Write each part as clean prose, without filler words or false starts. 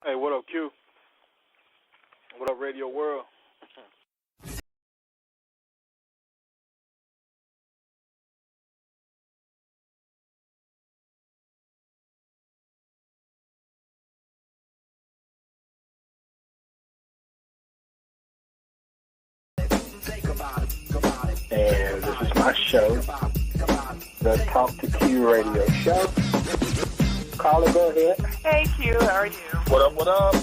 Hey, what up, Q? What up, Radio World? And this is my show, the Talk to Q radio show. Caller, go ahead. Hey Q, how are you? What up, what up?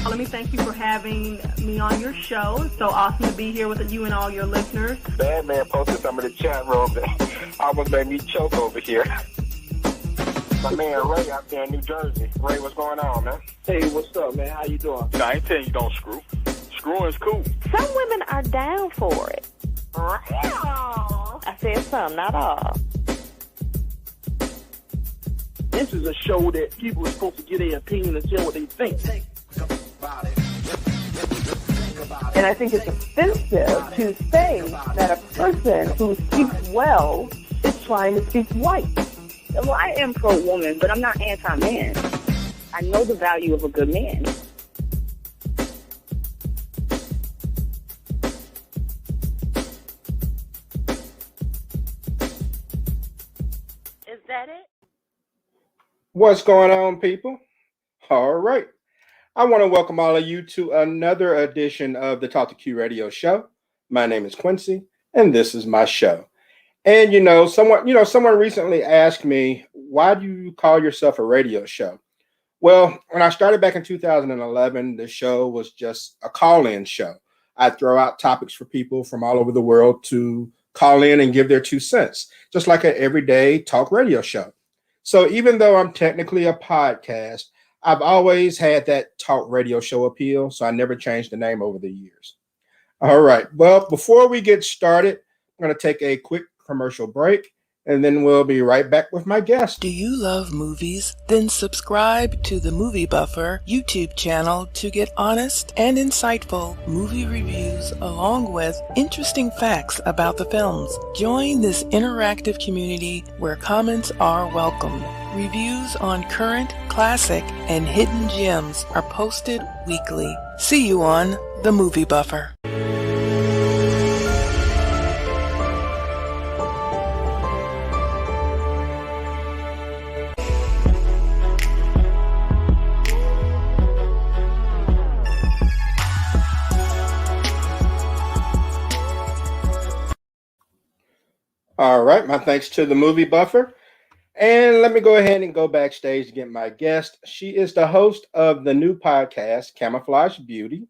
Let me thank you for having me on your show. It's so awesome to be here with you and all your listeners. Bad man posted some of the chat room that almost made me choke over here. My man Ray out there in New Jersey. Ray, what's going on, man? Hey, what's up, man? How you doing? I ain't telling you don't screw. Screwing's cool. Some women are down for it. I said some, not all. This is a show that people are supposed to get their opinion and say what they think. And I think it's offensive to say that a person who speaks well is trying to speak white. Well, I am pro-woman, but I'm not anti-man. I know the value of a good man. Is that it? What's going on, people? All right. I want to welcome all of you to another edition of the Talk to Q radio show. My name is Quincy, and this is my show. And someone recently asked me, why do you call yourself a radio show? Well, when I started back in 2011, the show was just a call-in show. I'd throw out topics for people from all over the world to call in and give their 2 cents, just like an everyday talk radio show. So even though I'm technically a podcast, I've always had that talk radio show appeal, so I never changed the name over the years. All right. Well, before we get started, I'm going to take a quick commercial break, and then we'll be right back with my guest. Do you love movies? Then subscribe to the Movie Buffer YouTube channel to get honest and insightful movie reviews along with interesting facts about the films. Join this interactive community where comments are welcome. Reviews on current, classic, and hidden gems are posted weekly. See you on the Movie Buffer. All right, my thanks to the Movie Buffer. And let me go ahead and go backstage to get my guest. She is the host of the new podcast, Camouflaged Beauty.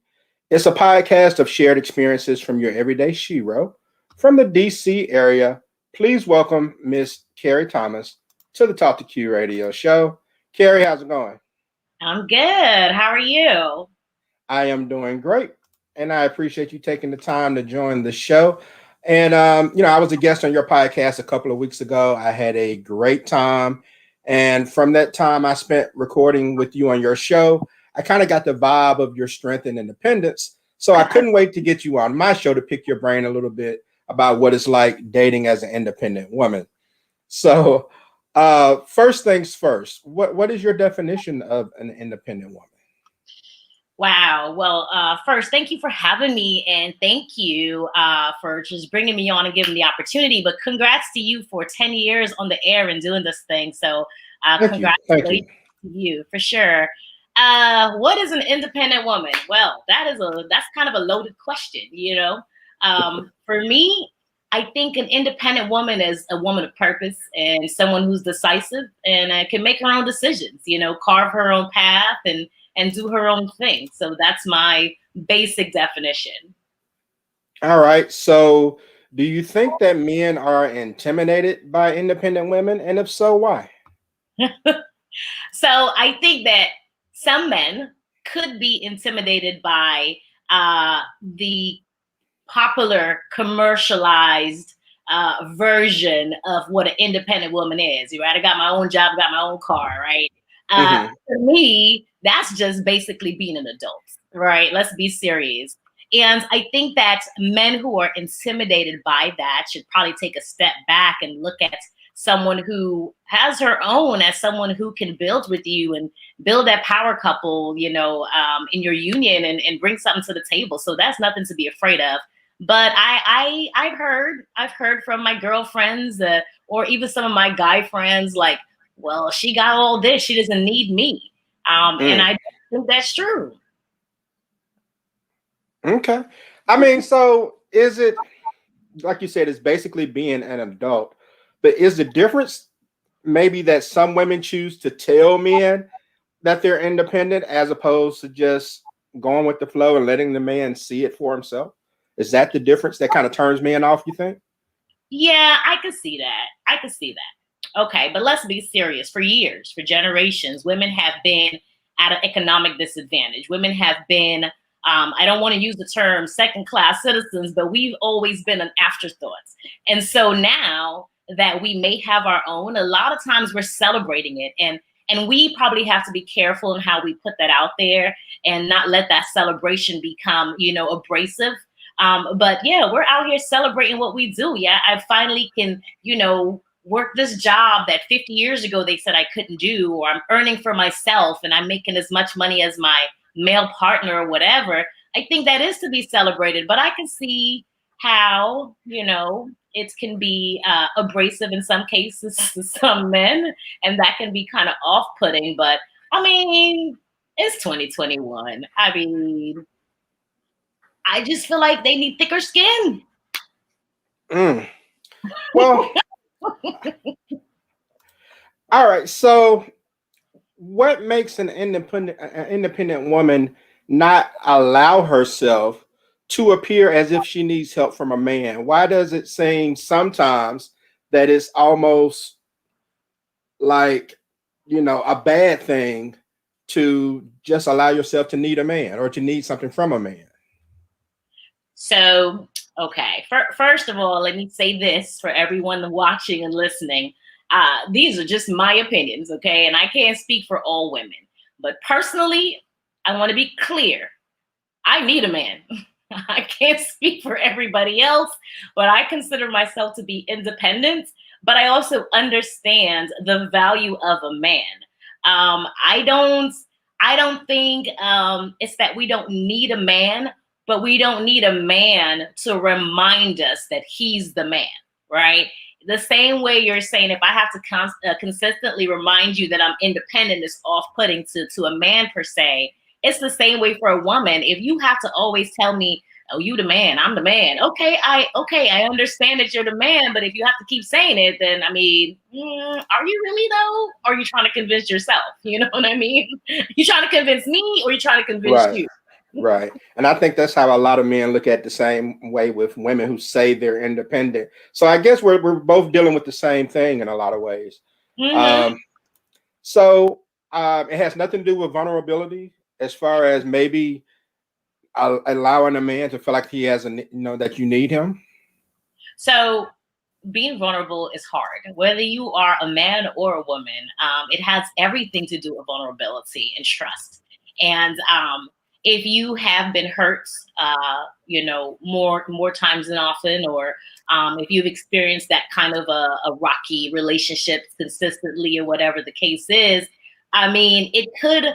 It's a podcast of shared experiences from your everyday shero. From the DC area, please welcome Miss Cary Thomas to the Talk to Q radio show. Cary, how's it going? I'm good. How are you? I am doing great. And I appreciate you taking the time to join the show. And, I was a guest on your podcast a couple of weeks ago. I had a great time. And from that time I spent recording with you on your show, I kind of got the vibe of your strength and independence. So I couldn't wait to get you on my show to pick your brain a little bit about what it's like dating as an independent woman. So first things first, what is your definition of an independent woman? Wow. Well, first, thank you for having me, and thank you for just bringing me on and giving the opportunity. But congrats to you for 10 years on the air and doing this thing. So congratulations to you for sure. What is an independent woman? Well, that's kind of a loaded question, For me, I think an independent woman is a woman of purpose and someone who's decisive and can make her own decisions, carve her own path and do her own thing. So that's my basic definition. All right. So do you think that men are intimidated by independent women? And if so, why? So I think that some men could be intimidated by the popular commercialized version of what an independent woman is. Right? I got my own job, got my own car, right? For me, that's just basically being an adult, right? Let's be serious. And I think that men who are intimidated by that should probably take a step back and look at someone who has her own as someone who can build with you and build that power couple, in your union and bring something to the table. So that's nothing to be afraid of. But I've heard from my girlfriends or even some of my guy friends, like, well, she got all this, she doesn't need me. And I think that's true. Okay. I mean, so is it, like you said, it's basically being an adult, but is the difference maybe that some women choose to tell men that they're independent as opposed to just going with the flow and letting the man see it for himself? Is that the difference that kind of turns men off, you think? Yeah, I could see that. Okay, but let's be serious. For years, for generations, women have been at an economic disadvantage. Women have been, I don't want to use the term second-class citizens, but we've always been an afterthought. And so now that we may have our own, a lot of times we're celebrating it. And we probably have to be careful in how we put that out there and not let that celebration become, abrasive. But yeah, we're out here celebrating what we do. Yeah, I finally can, work this job that 50 years ago they said I couldn't do, or I'm earning for myself and I'm making as much money as my male partner or whatever. I think that is to be celebrated, but I can see how, it can be abrasive in some cases to some men, and that can be kind of off-putting. But I mean, it's 2021. I mean, I just feel like they need thicker skin. Well, all right. So what makes an independent woman not allow herself to appear as if she needs help from a man? Why does it seem sometimes that it's almost like, a bad thing to just allow yourself to need a man or to need something from a man? So, okay. First of all, let me say this for everyone watching and listening. These are just my opinions, okay? And I can't speak for all women. But personally, I want to be clear. I need a man. I can't speak for everybody else, but I consider myself to be independent. But I also understand the value of a man. I don't think it's that we don't need a man, but we don't need a man to remind us that he's the man, right? The same way you're saying, if I have to consistently remind you that I'm independent is off-putting to a man per se, it's the same way for a woman. If you have to always tell me, oh, you the man, I'm the man. Okay, I understand that you're the man, but if you have to keep saying it, then I mean, are you really though? Or are you trying to convince yourself? You know what I mean? You trying to convince me, or you trying to convince you? Right. And I think that's how a lot of men look at the same way with women who say they're independent. So I guess we're both dealing with the same thing in a lot of ways. Mm-hmm. So it has nothing to do with vulnerability as far as maybe allowing a man to feel like he has that you need him. So being vulnerable is hard, whether you are a man or a woman. It has everything to do with vulnerability and trust. And if you have been hurt, more times than often, or if you've experienced that kind of a rocky relationship consistently, or whatever the case is, I mean, it could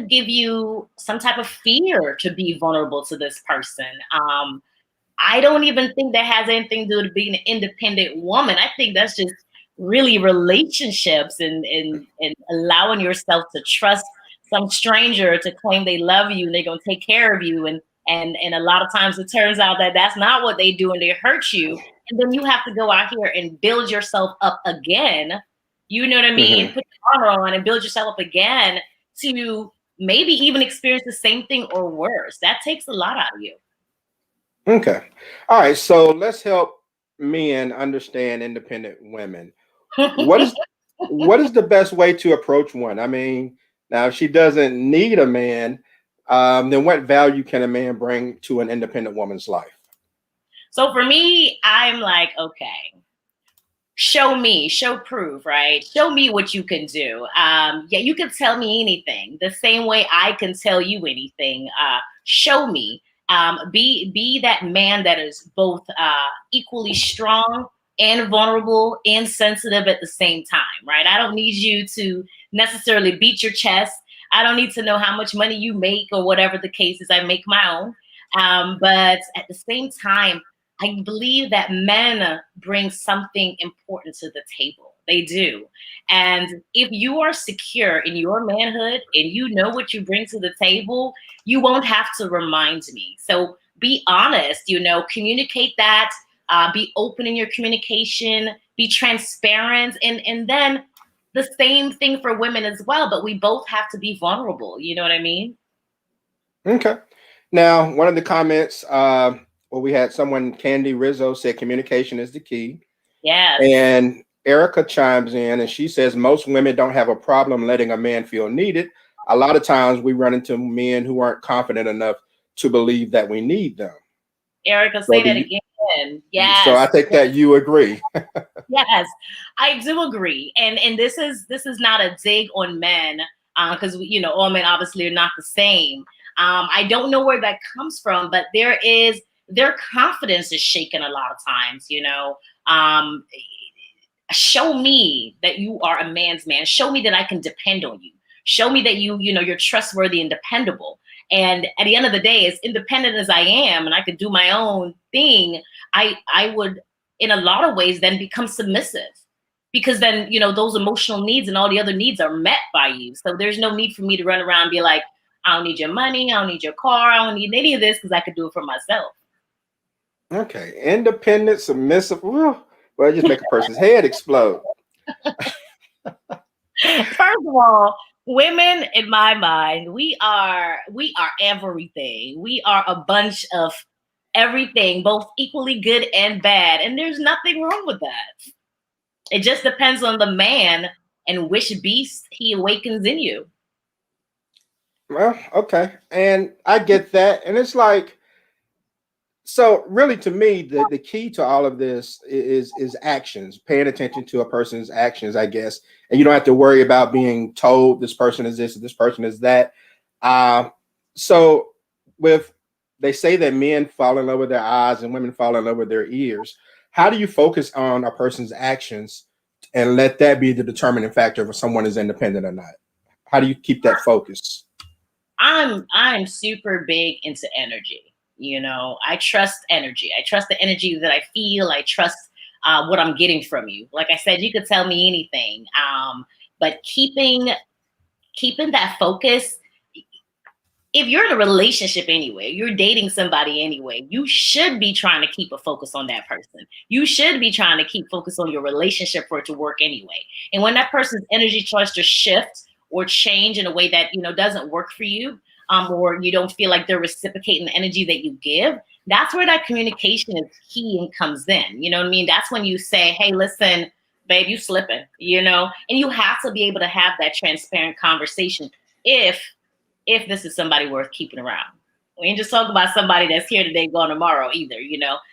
give you some type of fear to be vulnerable to this person. I don't even think that has anything to do with being an independent woman. I think that's just really relationships and allowing yourself to trust some stranger to claim they love you and they're going to take care of you. And a lot of times it turns out that that's not what they do and they hurt you. And then you have to go out here and build yourself up again. You know what I mean? Mm-hmm. Put your armor on and build yourself up again to maybe even experience the same thing or worse. That takes a lot out of you. Okay. All right. So let's help men understand independent women. What is the best way to approach one? I mean, now if she doesn't need a man, then what value can a man bring to an independent woman's life? So for me, I'm like, okay, show me, show proof, right? Show me what you can do. Yeah, you can tell me anything the same way I can tell you anything. Show me. Be that man that is both equally strong and vulnerable and sensitive at the same time, right? I don't need you to necessarily beat your chest. I don't need to know how much money you make or whatever the case is. I make my own. But at the same time, I believe that men bring something important to the table. They do. And if you are secure in your manhood and you know what you bring to the table, you won't have to remind me. So be honest, communicate that, be open in your communication, be transparent. And then the same thing for women as well, but we both have to be vulnerable. You know what I mean? Okay. Now, one of the comments, we had someone, Candy Rizzo, said communication is the key. Yes. And Erica chimes in and she says most women don't have a problem letting a man feel needed. A lot of times we run into men who aren't confident enough to believe that we need them. Erica, say that again. Yes. So I think that you agree. Yes, I do agree. And this is not a dig on men, because all men obviously are not the same. I don't know where that comes from, but their confidence is shaken a lot of times, show me that you are a man's man. Show me that I can depend on you. Show me that you're trustworthy and dependable. And at the end of the day, as independent as I am, and I could do my own thing, I would, in a lot of ways, then become submissive. Because then, those emotional needs and all the other needs are met by you. So there's no need for me to run around and be like, I don't need your money, I don't need your car, I don't need any of this because I could do it for myself. Okay, independent, submissive. Well, it just make a person's head explode. First of all, women, in my mind, we are everything. We are a bunch of everything, both equally good and bad. And there's nothing wrong with that. It just depends on the man and which beast he awakens in you. Well, okay. And I get that. And it's like, so really to me, the key to all of this is actions, paying attention to a person's actions, I guess. And you don't have to worry about being told this person is this, this person is that. So they say that men fall in love with their eyes and women fall in love with their ears. How do you focus on a person's actions and let that be the determining factor if someone is independent or not? How do you keep that focus? I'm super big into energy. I trust energy. I trust the energy that I feel. I trust what I'm getting from you. Like I said, you could tell me anything. But keeping that focus, if you're in a relationship anyway, you're dating somebody anyway, you should be trying to keep a focus on that person. You should be trying to keep focus on your relationship for it to work anyway. And when that person's energy tries to shift or change in a way that, doesn't work for you, or you don't feel like they're reciprocating the energy that you give, that's where that communication is key and comes in. You know what I mean? That's when you say, hey, listen, babe, you slipping, and you have to be able to have that transparent conversation if this is somebody worth keeping around. We ain't just talking about somebody that's here today, gone tomorrow either,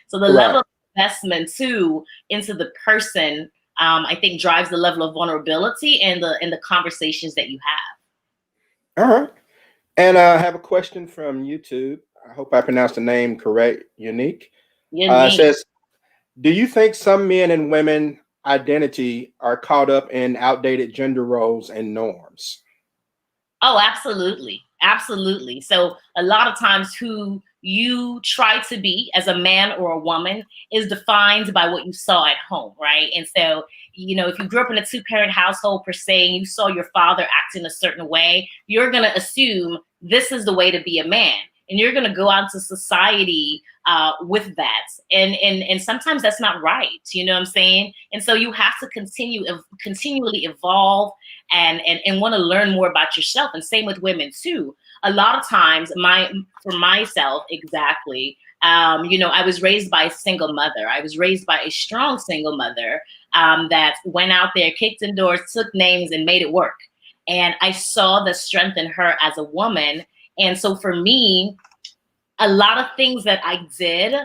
So the level of investment too into the person, I think drives the level of vulnerability and the conversations that you have. All right. And I have a question from YouTube. I hope I pronounced the name correct. Unique. It says, do you think some men and women identity are caught up in outdated gender roles and norms? Oh, absolutely. Absolutely. So a lot of times who you try to be as a man or a woman is defined by what you saw at home, right? And so, if you grew up in a two-parent household per se, and you saw your father act in a certain way, you're going to assume this is the way to be a man. And you're going to go out into society with that. And sometimes that's not right. You know what I'm saying? And so you have to continually evolve and want to learn more about yourself. And same with women too. A lot of times for myself, exactly. I was raised by a single mother. I was raised by a strong single mother that went out there, kicked in doors, took names and made it work. And I saw the strength in her as a woman. And so for me, a lot of things that I did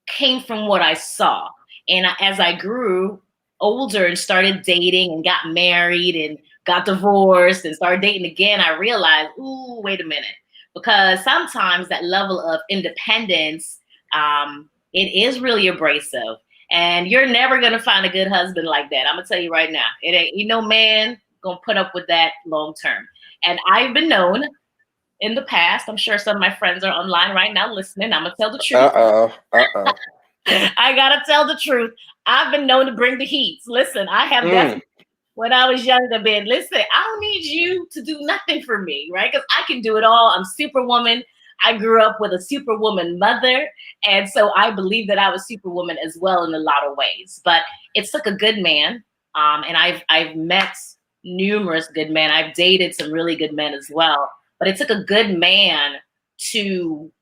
came from what I saw. And as I grew older and started dating and got married and got divorced and started dating again, I realized, ooh, wait a minute. Because sometimes that level of independence, it is really abrasive. And you're never going to find a good husband like that. I'm going to tell you right now. It ain't no man going to put up with that long term. And I've been known in the past, I'm sure some of my friends are online right now listening. I'm going to tell the truth. I got to tell the truth. I've been known to bring the heat. Listen, I have definitely, when I was younger, been, listen, I don't need you to do nothing for me, right? Because I can do it all. I'm Superwoman. I grew up with a Superwoman mother. And so I believe that I was Superwoman as well in a lot of ways. But it took a good man. And I've met numerous good men. I've dated some really good men as well. But it took a good man to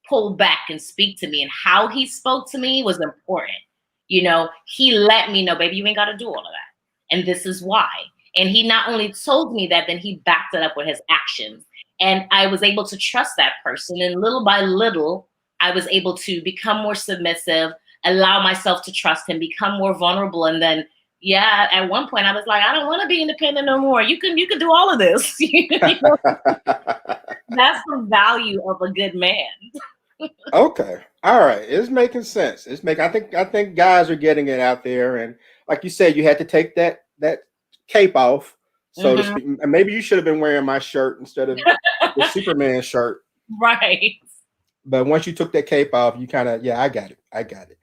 pull back and speak to me. And how he spoke to me was important. You know, he let me know, baby, you ain't got to do all of that. And this is why. And he not only told me that, then he backed it up with his actions. And I was able to trust that person. And little by little, I was able to become more submissive, allow myself to trust him, become more vulnerable. And then, yeah, at one point I was like, I don't want to be independent no more. You can do all of this. You know? That's the value of a good man. Okay. All right. It's making sense. I think guys are getting it out there. And like you said, you had to take that cape off, so to speak. And maybe you should have been wearing my shirt instead of the Superman shirt. Right. But once you took that cape off, you kind of, I got it.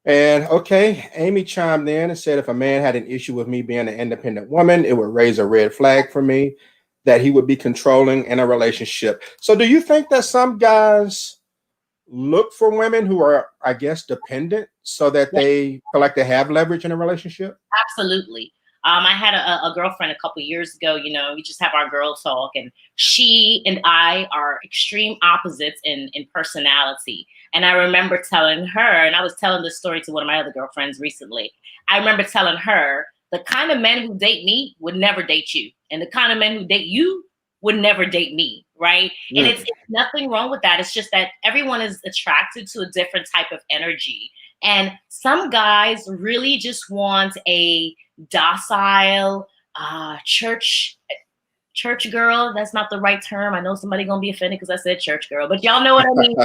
And okay, Amy chimed in and said, if a man had an issue with me being an independent woman, it would raise a red flag for me that he would be controlling in a relationship. So do you think that some guys look for women who are, I guess, dependent so that they feel like they have leverage in a relationship? Absolutely. I had a girlfriend a couple years ago, you know, we just have our girl talk, and she and I are extreme opposites in personality. And I remember telling her, and I was telling this story to one of my other girlfriends recently. I remember telling her, the kind of men who date me would never date you. And the kind of men who date you would never date me, right? And it's nothing wrong with that. It's just that everyone is attracted to a different type of energy. And some guys really just want a docile church girl. That's not the right term. I know somebody gonna be offended because I said church girl, but y'all know what I mean.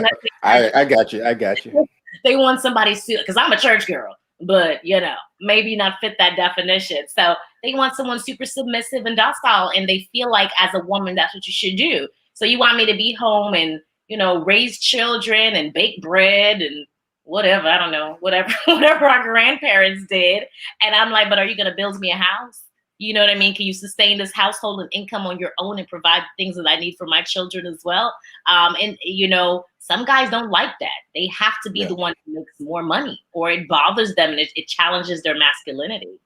I got you. They want somebody, because I'm a church girl, but you know, maybe not fit that definition. So they want someone super submissive and docile, and they feel like as a woman, that's what you should do. So you want me to be home and, you know, raise children and bake bread and whatever, I don't know, whatever our grandparents did. And I'm like, but are you going to build me a house? You know what I mean? Can you sustain this household and income on your own and provide things that I need for my children as well? And, you know, some guys don't like that. They have to be the one who makes more money, or it bothers them and it challenges their masculinity.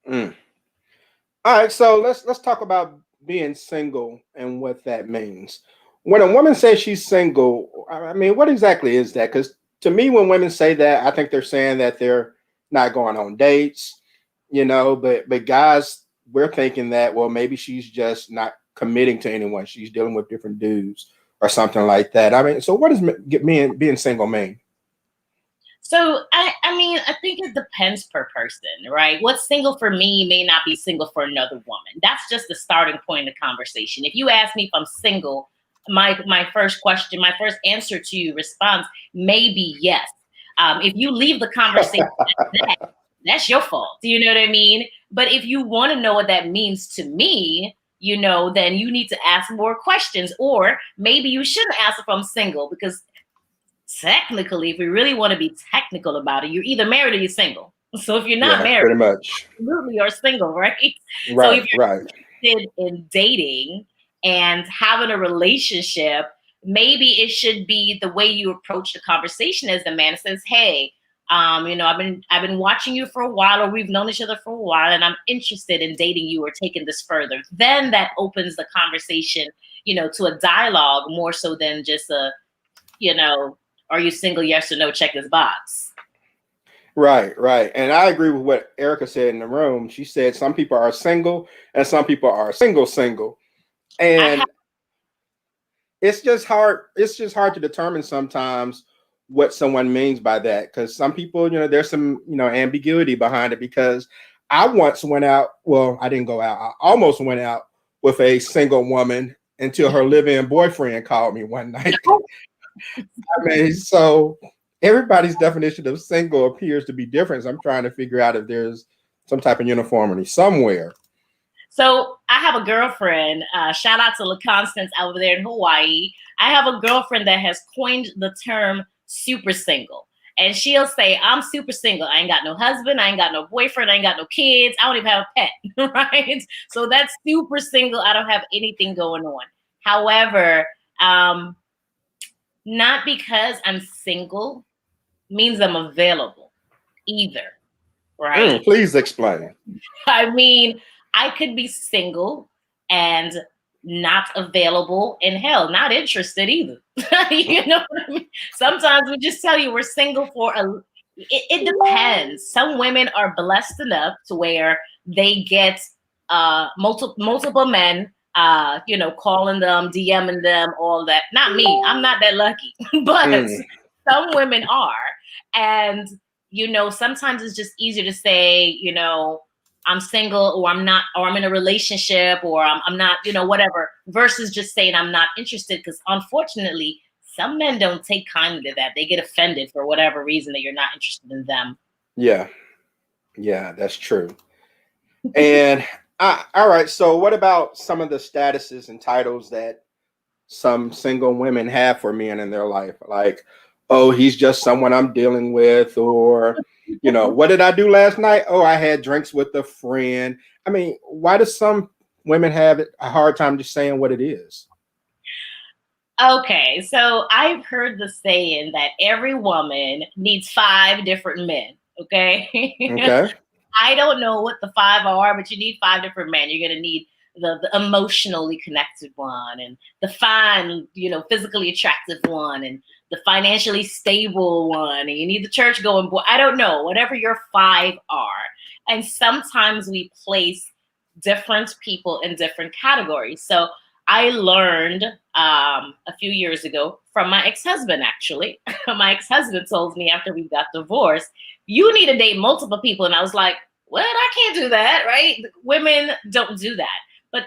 All right. So let's talk about being single and what that means. When a woman says she's single, I mean, what exactly is that? Because to me, when women say that, I think they're saying that they're not going on dates, you know, but guys, we're thinking that, well, maybe she's just not committing to anyone. She's dealing with different dudes or something like that. I mean, so what does being single mean? So, I mean, I think it depends per person, right? What's single for me may not be single for another woman. That's just the starting point of the conversation. If you ask me if I'm single, my first answer to you response may be yes. If you leave the conversation that's your fault. Do you know what I mean? But if you want to know what that means to me, you know, then you need to ask more questions, or maybe you shouldn't ask if I'm single, because technically, if we really want to be technical about it, you're either married or you're single. So if you're not married, pretty much, absolutely, you're single, right? Right. So if you're interested in dating and having a relationship, maybe it should be the way you approach the conversation as the man says, hey, you know, I've been watching you for a while, or we've known each other for a while, and I'm interested in dating you or taking this further. Then that opens the conversation, you know, to a dialogue more so than just a, you know, are you single? Yes or no? Check this box. Right. And I agree with what Erica said in the room. She said some people are single and some people are single. And it's just hard to determine sometimes what someone means by that, because some people, there's some, ambiguity behind it. Because I once went out. Well, I didn't go out. I almost went out with a single woman until her live-in boyfriend called me one night. So everybody's definition of single appears to be different. So I'm trying to figure out if there's some type of uniformity somewhere. So I have a girlfriend, shout out to La Constance over there in Hawaii. I have a girlfriend that has coined the term super single. And she'll say, I'm super single. I ain't got no husband. I ain't got no boyfriend. I ain't got no kids. I don't even have a pet, right? So that's super single. I don't have anything going on. However, not because I'm single means I'm available either, right? Please explain. I mean, I could be single and not available, and hell, not interested either. You know what I mean? Sometimes we just tell you we're single for it depends. Some women are blessed enough to where they get multiple men, calling them, DMing them, all that. Not me. I'm not that lucky, but some women are. And, sometimes it's just easier to say, I'm single, or I'm not, or I'm in a relationship, or I'm not, whatever, versus just saying I'm not interested. Because unfortunately, some men don't take kindly to that. They get offended for whatever reason that you're not interested in them. Yeah, that's true. And all right, so what about some of the statuses and titles that some single women have for men in their life? Like, oh, he's just someone I'm dealing with, or what did I do last night? Oh, I had drinks with a friend. I mean, why do some women have a hard time just saying what it is? Okay, so I've heard the saying that every woman needs 5 different men. Okay. Okay. I don't know what the 5 are, but you need 5 different men. You're going to need the emotionally connected one, and the fine, physically attractive one, and the financially stable one, and you need the church going boy. I don't know, whatever your 5 are. And sometimes we place different people in different categories. So I learned a few years ago from my ex-husband, actually. My ex-husband told me after we got divorced, you need to date multiple people. And I was like, what? I can't do that, right? Women don't do that. But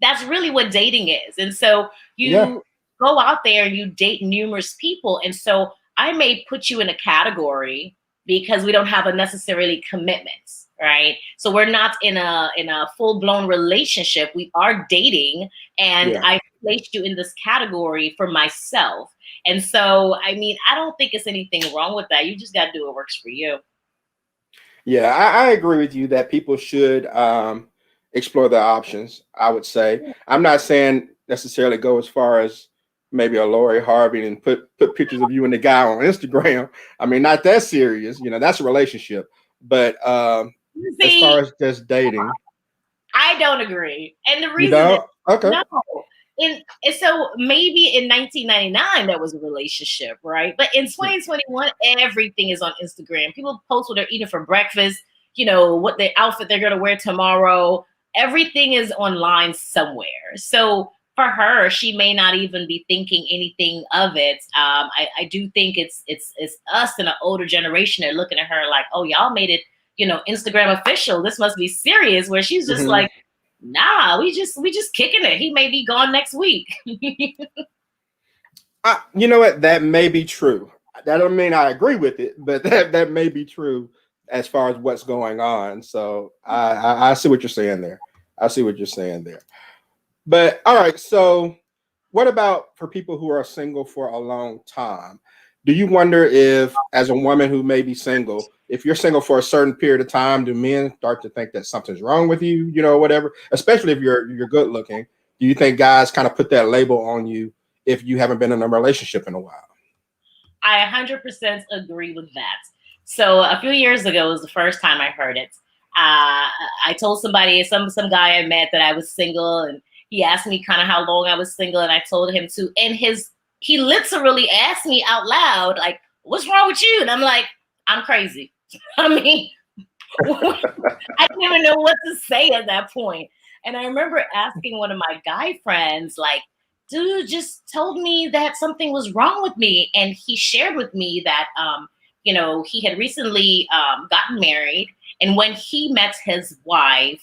that's really what dating is. And so you go out there and you date numerous people. And so I may put you in a category because we don't have a necessarily commitments, right? So we're not in a full-blown relationship. We are dating, and I placed you in this category for myself. And so, I mean, I don't think it's anything wrong with that. You just got to do what works for you. Yeah, I agree with you that people should explore their options, I would say. I'm not saying necessarily go as far as maybe a Lori Harvey and put pictures of you and the guy on Instagram. I mean, not that serious. That's a relationship. But as far as just dating, I don't agree. And the reason is, no. And so maybe in 1999 that was a relationship, right? But in 2021, everything is on Instagram. People post what they're eating for breakfast, what the outfit they're going to wear tomorrow. Everything is online somewhere. So for her, she may not even be thinking anything of it. I do think it's us in an older generation that are looking at her like, oh, y'all made it, Instagram official. This must be serious. Where she's just like, nah, we just kicking it. He may be gone next week. You know what? That may be true. That don't mean I agree with it, but that may be true as far as what's going on. So I see what you're saying there. But all right, so what about for people who are single for a long time? Do you wonder if, as a woman who may be single, if you're single for a certain period of time, do men start to think that something's wrong with you, whatever? Especially if you're good looking. Do you think guys kind of put that label on you if you haven't been in a relationship in a while? I 100% agree with that. So a few years ago was the first time I heard it. I told somebody, some guy I met, that I was single, and he asked me kind of how long I was single, and I told him to. And he literally asked me out loud, like, "What's wrong with you?" And I'm like, "I'm crazy." I mean, I didn't even know what to say at that point. And I remember asking one of my guy friends, like, dude just told me that something was wrong with me. And he shared with me that, you know, he had recently gotten married. And when he met his wife,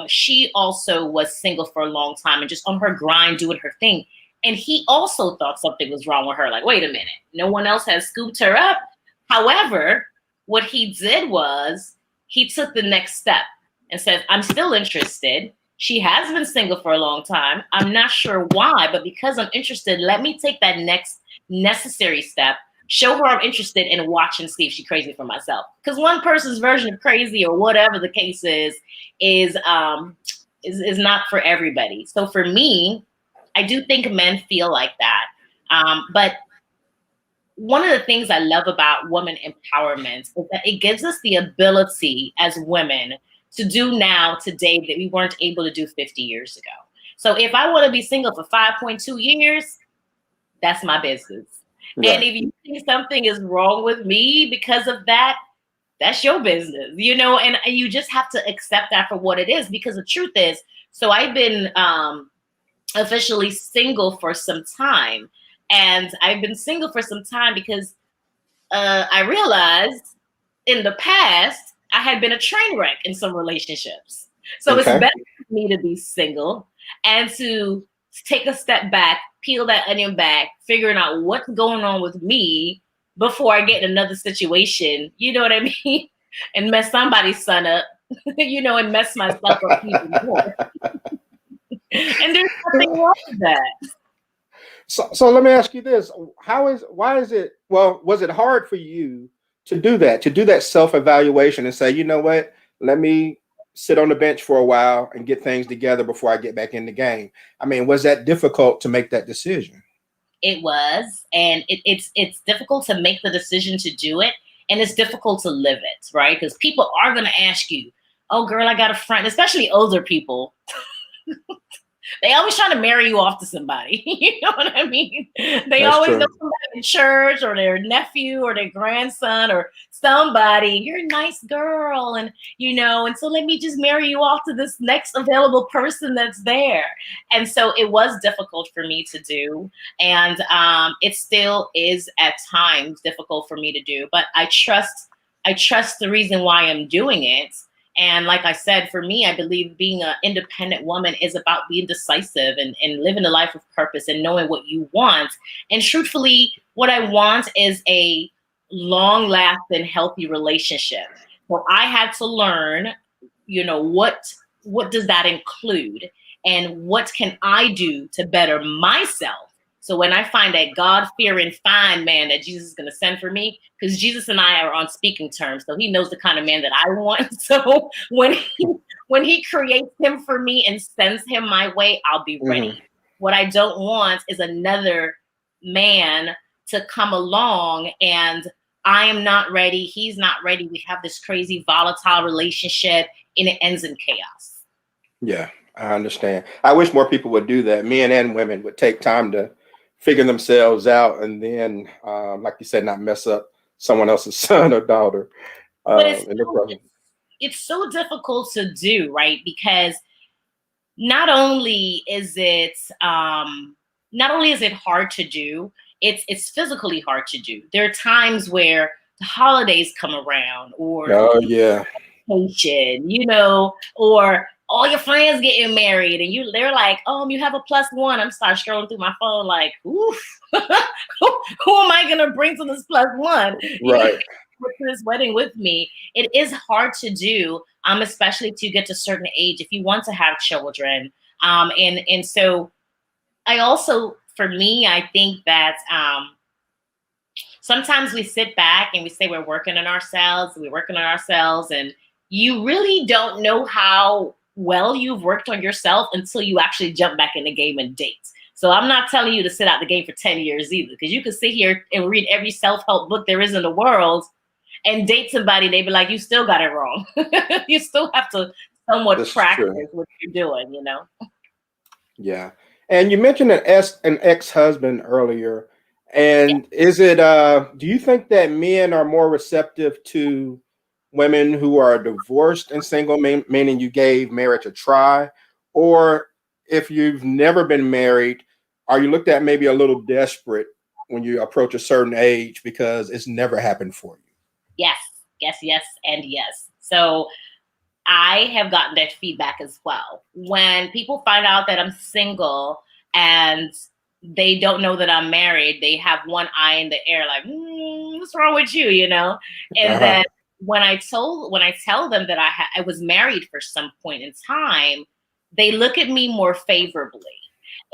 she also was single for a long time and just on her grind doing her thing. And he also thought something was wrong with her. Like, wait a minute, no one else has scooped her up. However, what he did was he took the next step and said, I'm still interested. She has been single for a long time. I'm not sure why, but because I'm interested, let me take that next necessary step, show her I'm interested, and watch and see if she's crazy for myself. Because one person's version of crazy, or whatever the case is not for everybody. So for me, I do think men feel like that. But one of the things I love about women empowerment is that it gives us the ability as women to do now today that we weren't able to do 50 years ago. So if I want to be single for 5.2 years, that's my business. Right. And if you think something is wrong with me because of that, that's your business, you know, and you just have to accept that for what it is, because the truth is, so I've been officially single for some time. And I've been single for some time because I realized in the past, I had been a train wreck in some relationships. So it's better for me to be single and to take a step back, peel that onion back, figuring out what's going on with me before I get in another situation, you know what I mean? And mess somebody's son up, you know, and mess myself up even more. And there's nothing wrong with that. So let me ask you this. Why is it, well, was it hard for you to do that self-evaluation and say, you know what, let me sit on the bench for a while and get things together before I get back in the game? I mean, was that difficult to make that decision? It was, and it's difficult to make the decision to do it, and it's difficult to live it, right? Because people are going to ask you, oh, girl, I got a friend, especially older people. They always trying to marry you off to somebody. You know what I mean? They always know somebody in church, or their nephew or their grandson or somebody. You're a nice girl. And, you know, and so let me just marry you off to this next available person that's there. And so it was difficult for me to do. And it still is at times difficult for me to do. But I trust the reason why I'm doing it. And like I said, for me, I believe being an independent woman is about being decisive and living a life of purpose and knowing what you want. And truthfully, what I want is a long-lasting, healthy relationship. So I had to learn, you know, what does that include? And what can I do to better myself? So when I find that God-fearing, fine man that Jesus is going to send for me, because Jesus and I are on speaking terms, so he knows the kind of man that I want. So when he creates him for me and sends him my way, I'll be ready. Mm-hmm. What I don't want is another man to come along and I am not ready, he's not ready. We have this crazy volatile relationship and it ends in chaos. Yeah, I understand. I wish more people would do that. Men and women would take time to figure themselves out, and then, like you said, not mess up someone else's son or daughter. But it's so difficult to do, right? Because not only is it hard to do, it's physically hard to do. There are times where the holidays come around, or vacation, you know, or all your friends getting married, and they're like, you have a +1. I'm start scrolling through my phone like, oof, who am I gonna bring to this +1? Right. To this wedding with me? It is hard to do, especially to get to a certain age if you want to have children. And so I also, for me, I think that sometimes we sit back and we say we're working on ourselves, and you really don't know how well you've worked on yourself until you actually jump back in the game and date. So I'm not telling you to sit out the game for 10 years either, because you can sit here and read every self-help book there is in the world and date somebody, they be like, you still got it wrong. You still have to somewhat practice what you're doing, you know? Yeah. And you mentioned an ex-husband earlier. And is it, do you think that men are more receptive to women who are divorced and single, meaning you gave marriage a try? Or if you've never been married, are you looked at maybe a little desperate when you approach a certain age because it's never happened for you? Yes, and yes. So I have gotten that feedback as well. When people find out that I'm single and they don't know that I'm married, they have one eye in the air, like, what's wrong with you, you know? And then when I tell them that I was married for some point in time, they look at me more favorably.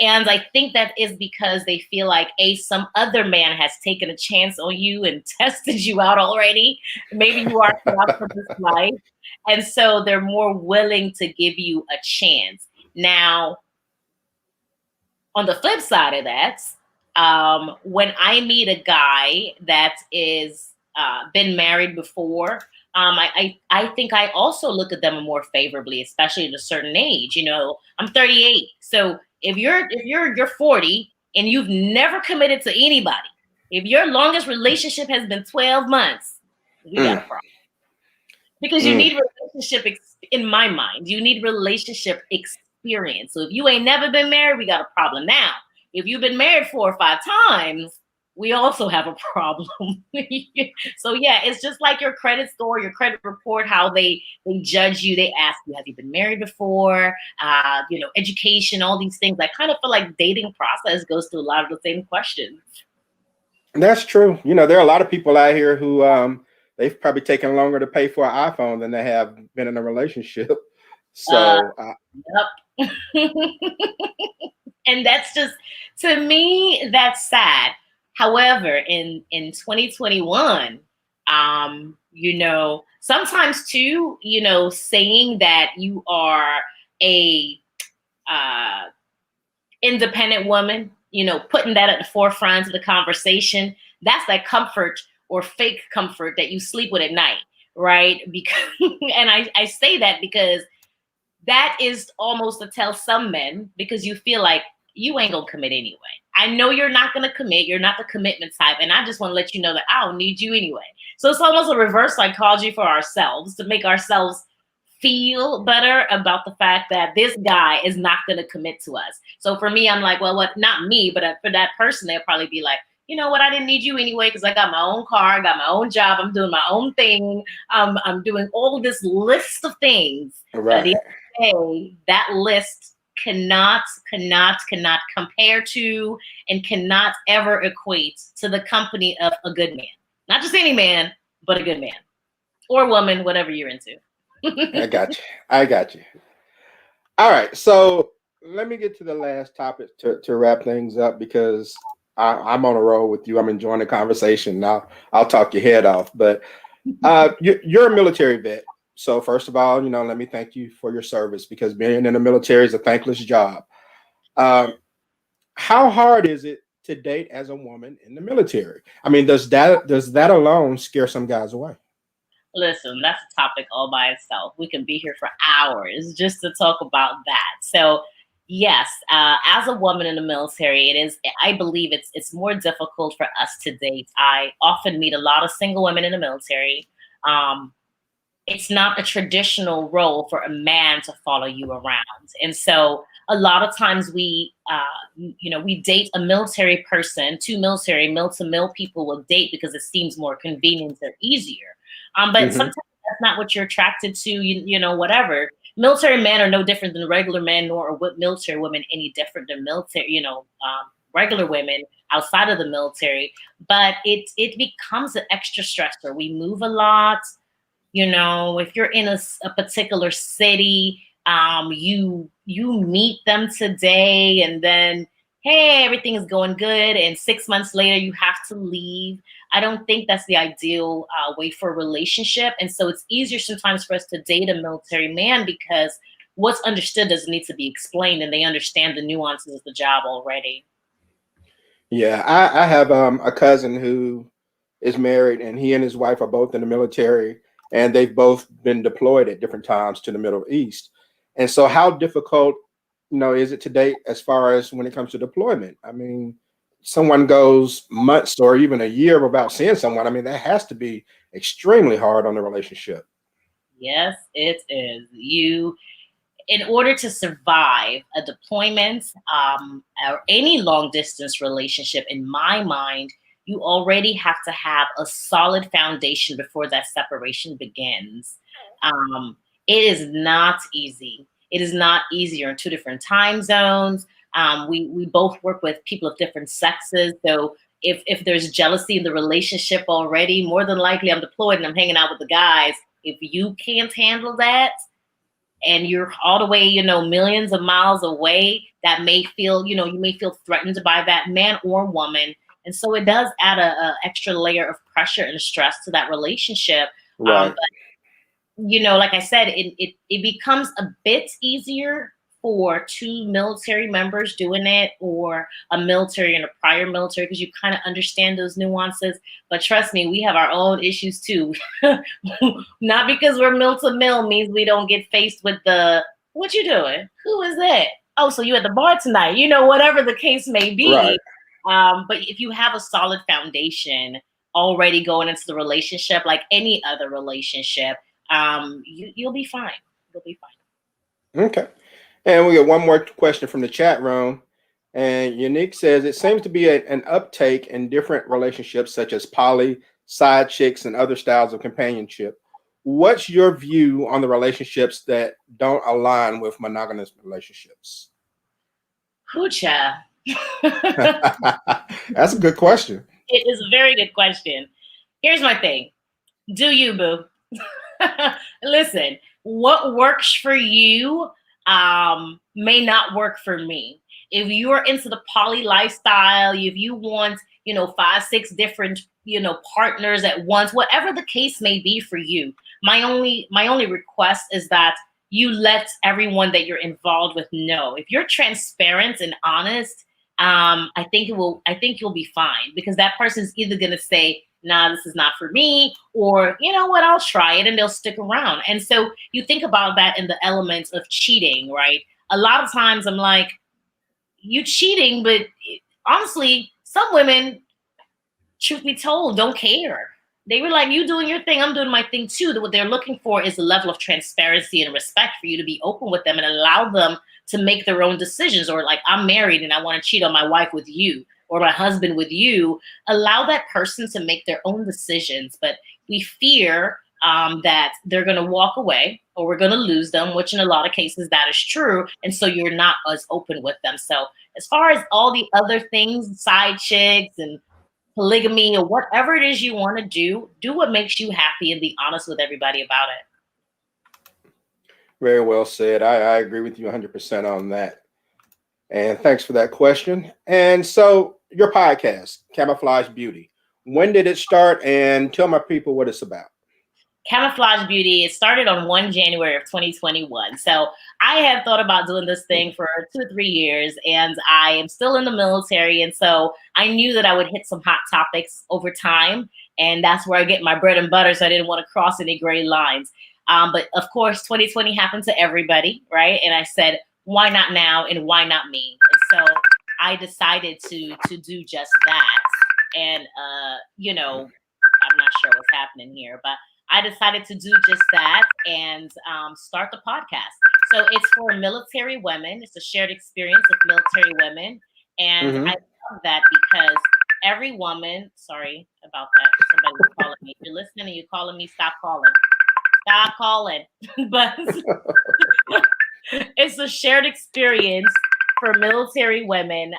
And I think that is because they feel like, some other man has taken a chance on you and tested you out already. Maybe you are out for this life. And so they're more willing to give you a chance. Now, on the flip side of that, when I meet a guy that is been married before, I think I also look at them more favorably, especially at a certain age. You know, I'm 38, so if you're 40 and you've never committed to anybody, if your longest relationship has been 12 months, we got a problem. Because you need relationship, in my mind, you need relationship experience. So if you ain't never been married, we got a problem. Now, if you've been married 4 or 5 times, we also have a problem. So yeah, it's just like your credit score, your credit report, how they judge you. They ask you, have you been married before? You know, education, all these things. I kind of feel like dating process goes through a lot of the same questions. That's true. You know, there are a lot of people out here who they've probably taken longer to pay for an iPhone than they have been in a relationship. So yep. And that's just, to me, that's sad. However, in 2021, you know, sometimes too, you know, saying that you are a independent woman, you know, putting that at the forefront of the conversation, that's that comfort or fake comfort that you sleep with at night, right? Because, and I say that because that is almost to tell some men, because you feel like you ain't gonna commit anyway. I know you're not gonna commit. You're not the commitment type. And I just want to let you know that I don't need you anyway. So it's almost a reverse psychology for ourselves to make ourselves feel better about the fact that this guy is not gonna commit to us. So for me, I'm like, well, what? Not me, but for that person, they'll probably be like, you know what? I didn't need you anyway because I got my own car, I got my own job, I'm doing my own thing. I'm doing all this list of things. right. At the end of the day, that list cannot compare to and cannot ever equate to the company of a good man. Not just any man, but a good man or woman, whatever you're into. I got you. All right. So let me get to the last topic to wrap things up, because I'm on a roll with you. I'm enjoying the conversation. Now I'll talk your head off, but you're a military vet. So first of all, you know, let me thank you for your service, because being in the military is a thankless job. How hard is it to date as a woman in the military? I mean, does that alone scare some guys away? Listen, that's a topic all by itself. We can be here for hours just to talk about that. So yes, as a woman in the military, it is, I believe it's more difficult for us to date. I often meet a lot of single women in the military. It's not a traditional role for a man to follow you around. And so a lot of times we date a military person, two military, mil-to-mil people will date because it seems more convenient or easier. But sometimes that's not what you're attracted to, you know, whatever. Military men are no different than regular men, nor are military women any different than military, regular women outside of the military. But it becomes an extra stressor. We move a lot. You know, if you're in a particular city, you meet them today and then, hey, everything is going good. And 6 months later, you have to leave. I don't think that's the ideal way for a relationship. And so it's easier sometimes for us to date a military man because what's understood doesn't need to be explained, and they understand the nuances of the job already. Yeah, I have a cousin who is married, and he and his wife are both in the military, and they've both been deployed at different times to the Middle East. And so how difficult, is it to date as far as when it comes to deployment? I mean, someone goes months or even a year without seeing someone. I mean, that has to be extremely hard on the relationship. Yes, it is. in order to survive a deployment or any long distance relationship, in my mind, you already have to have a solid foundation before that separation begins. It is not easy. It is not easy. You're in two different time zones. We both work with people of different sexes. So if there's jealousy in the relationship already, more than likely I'm deployed and I'm hanging out with the guys. If you can't handle that, and you're all the way, millions of miles away, that may feel, you may feel threatened by that man or woman. And so it does add a extra layer of pressure and stress to that relationship. Right. But, like I said, it becomes a bit easier for two military members doing it, or a military and a prior military, because you kind of understand those nuances. But trust me, we have our own issues too. Not because we're mil to mil means we don't get faced with what you doing? Who is that? Oh, so you at the bar tonight, whatever the case may be. Right. But if you have a solid foundation already going into the relationship, like any other relationship, you'll be fine. You'll be fine. Okay. And we got one more question from the chat room. And Unique says, it seems to be an uptake in different relationships, such as poly, side chicks, and other styles of companionship. What's your view on the relationships that don't align with monogamous relationships? Hoocha. That's a good question. It is a very good question. Here's my thing. Do you, boo? Listen, what works for you may not work for me. If you're into the poly lifestyle, if you want, 5, 6 different, partners at once, whatever the case may be for you, my only request is that you let everyone that you're involved with know. If you're transparent and honest, I think you'll be fine, because that person's either gonna say, nah, this is not for me, or you know what, I'll try it, and they'll stick around. And so you think about that in the elements of cheating, right? A lot of times I'm like, you cheating, but honestly, some women, truth be told, don't care. They were like, you doing your thing, I'm doing my thing too. What they're looking for is a level of transparency and respect for you to be open with them and allow them to make their own decisions. Or like, I'm married and I want to cheat on my wife with you, or my husband with you. Allow that person to make their own decisions. But we fear that they're going to walk away, or we're going to lose them, which in a lot of cases that is true. And so you're not as open with them. So as far as all the other things, side chicks and polygamy, or whatever it is you want to do what makes you happy, and be honest with everybody about it. Very well said. I agree with you 100% on that. And thanks for that question. And so your podcast, Camouflaged Beauty, when did it start? And tell my people what it's about. Camouflaged Beauty, it started on 1 January of 2021. So I have thought about doing this thing for 2 or 3 years, and I am still in the military. And so I knew that I would hit some hot topics over time. And that's where I get my bread and butter. So I didn't want to cross any gray lines. But of course, 2020 happened to everybody, right? And I said, why not now, and why not me? And so I decided to do just that. And, I'm not sure what's happening here, but I decided to do just that and start the podcast. So it's for military women. It's a shared experience of military women. And I love that because every woman, sorry about that, somebody was calling me. If you're listening and you're calling me, stop calling. Stop calling. But it's a shared experience for military women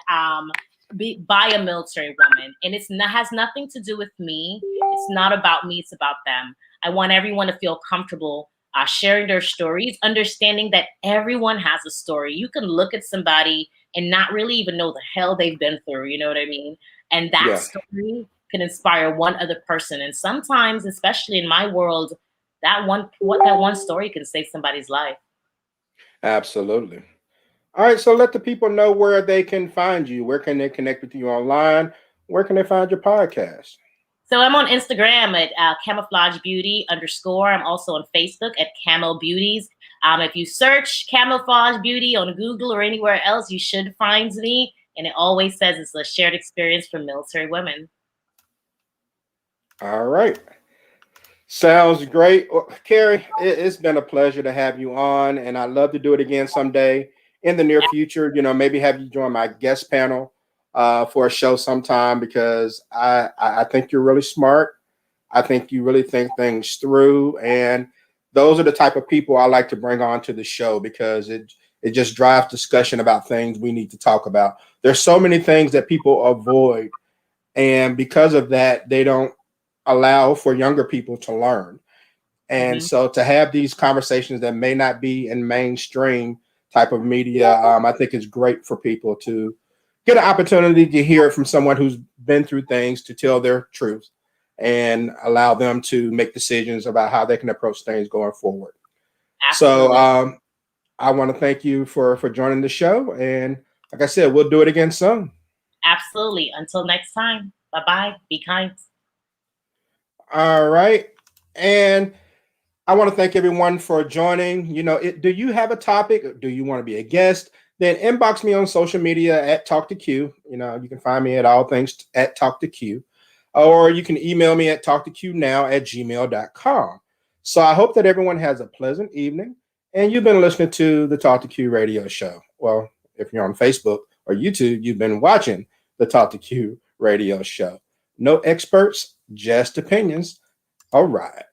by a military woman. And has nothing to do with me. It's not about me. It's about them. I want everyone to feel comfortable sharing their stories, understanding that everyone has a story. You can look at somebody and not really even know the hell they've been through. You know what I mean? And that story can inspire one other person. And sometimes, especially in my world, that one story can save somebody's life. Absolutely. All right. So let the people know where they can find you. Where can they connect with you online? Where can they find your podcast? So I'm on Instagram at Camouflaged Beauty _. I'm also on Facebook at Camo Beauties. If you search Camouflaged Beauty on Google or anywhere else, you should find me. And it always says it's a shared experience for military women. All right. Sounds great. Well, Cary, it's been a pleasure to have you on, and I'd love to do it again someday in the near future. Maybe have you join my guest panel for a show sometime because I think you're really smart. I think you really think things through, and those are the type of people I like to bring on to the show because it just drives discussion about things we need to talk about. There's so many things that people avoid, and because of that, they don't allow for younger people to learn. And so to have these conversations that may not be in mainstream type of media, I think is great for people to get an opportunity to hear it from someone who's been through things to tell their truth and allow them to make decisions about how they can approach things going forward. Absolutely. So I want to thank you for joining the show. And like I said, we'll do it again soon. Absolutely. Until next time. Bye-bye. Be kind. All right. And I want to thank everyone for joining. Do you have a topic? Do you want to be a guest? Then inbox me on social media at Talk to Q. You can find me at all things at Talk to Q. Or you can email me at talktoqnow@gmail.com. So I hope that everyone has a pleasant evening. And you've been listening to the Talk to Q radio show. Well, if you're on Facebook or YouTube, you've been watching the Talk to Q radio show. No experts, just opinions. All right.